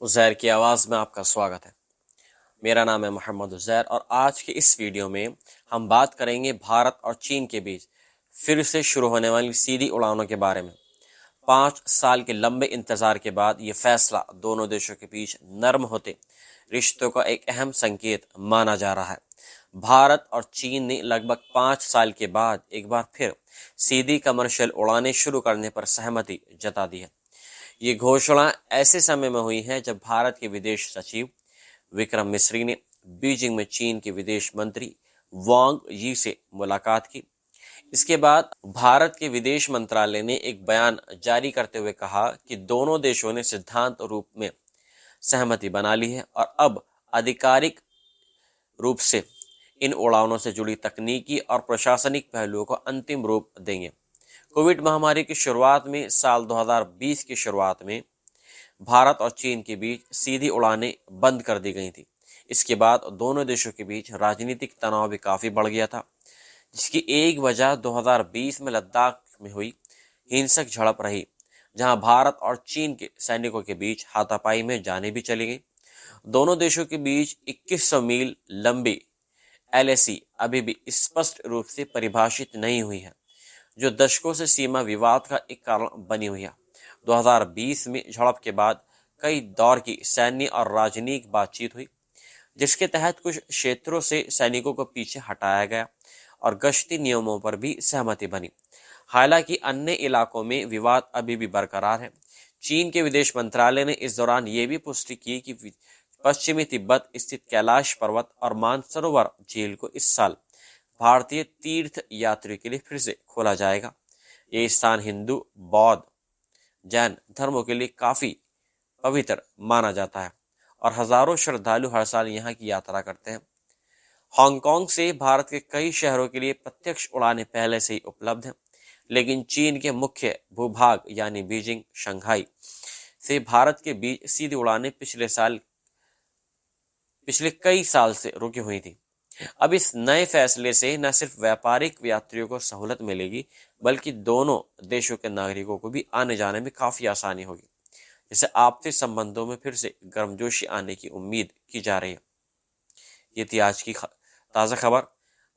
उज़ैर की आवाज़ में आपका स्वागत है। मेरा नाम है मोहम्मद उज़ैर और आज के इस वीडियो में हम बात करेंगे भारत और चीन के बीच फिर से शुरू होने वाली सीधी उड़ानों के बारे में। 5 साल के लंबे इंतजार के बाद ये फैसला दोनों देशों के बीच नरम होते रिश्तों का एक अहम संकेत माना जा रहा है। भारत और चीन ने लगभग 5 साल के बाद एक बार फिर सीधी कमर्शियल उड़ानें शुरू करने पर सहमति जता दी है। ये घोषणा ऐसे समय में हुई है जब भारत के विदेश सचिव विक्रम मिस्री ने बीजिंग में चीन के विदेश मंत्री वांग यी से मुलाकात की। इसके बाद भारत के विदेश मंत्रालय ने एक बयान जारी करते हुए कहा कि दोनों देशों ने सिद्धांत रूप में सहमति बना ली है और अब आधिकारिक रूप से इन उड़ानों से जुड़ी तकनीकी और प्रशासनिक पहलुओं को अंतिम रूप देंगे। कोविड महामारी की शुरुआत में साल 2020 की शुरुआत में भारत और चीन के बीच सीधी उड़ानें बंद कर दी गई थी। इसके बाद दोनों देशों के बीच राजनीतिक तनाव भी काफी बढ़ गया था, जिसकी एक वजह 2020 में लद्दाख में हुई हिंसक झड़प रही, जहां भारत और चीन के सैनिकों के बीच हाथापाई में जानें भी चली गई। दोनों देशों के बीच 2100 मील लंबी एलएसी अभी भी स्पष्ट रूप से परिभाषित नहीं हुई है, जो दशकों से सीमा विवाद का एक कारण बनी हुई है। 2020 में झड़प के बाद कई दौर की सैन्य और राजनीतिक बातचीत हुई, जिसके तहत कुछ क्षेत्रों से सैनिकों को पीछे हटाया गया और गश्ती नियमों पर भी सहमति बनी। हालांकि अन्य इलाकों में विवाद अभी भी बरकरार है। चीन के विदेश मंत्रालय ने इस दौरान ये भी पुष्टि की कि पश्चिमी तिब्बत स्थित कैलाश पर्वत और मानसरोवर झील को इस साल भारतीय तीर्थ यात्री के लिए फिर से खोला जाएगा। ये स्थान हिंदू, बौद्ध, जैन धर्मों के लिए काफी पवित्र माना जाता है और हजारों श्रद्धालु हर साल यहाँ की यात्रा करते हैं। हांगकांग से भारत के कई शहरों के लिए प्रत्यक्ष उड़ानें पहले से ही उपलब्ध हैं, लेकिन चीन के मुख्य भूभाग यानी बीजिंग, शंघाई से भारत के बीच सीधी उड़ानें पिछले कई साल से रुकी हुई थी। अब इस नए फैसले से न सिर्फ व्यापारिक यात्रियों को सहूलत मिलेगी, बल्कि दोनों देशों के नागरिकों को भी आने जाने में काफी आसानी होगी, जिससे आपसी संबंधों में फिर से गर्मजोशी आने की उम्मीद की जा रही है। ये थी आज की ताज़ा खबर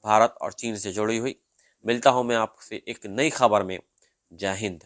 भारत और चीन से जुड़ी हुई। मिलता हूं मैं आपसे एक नई खबर में। जय हिंद।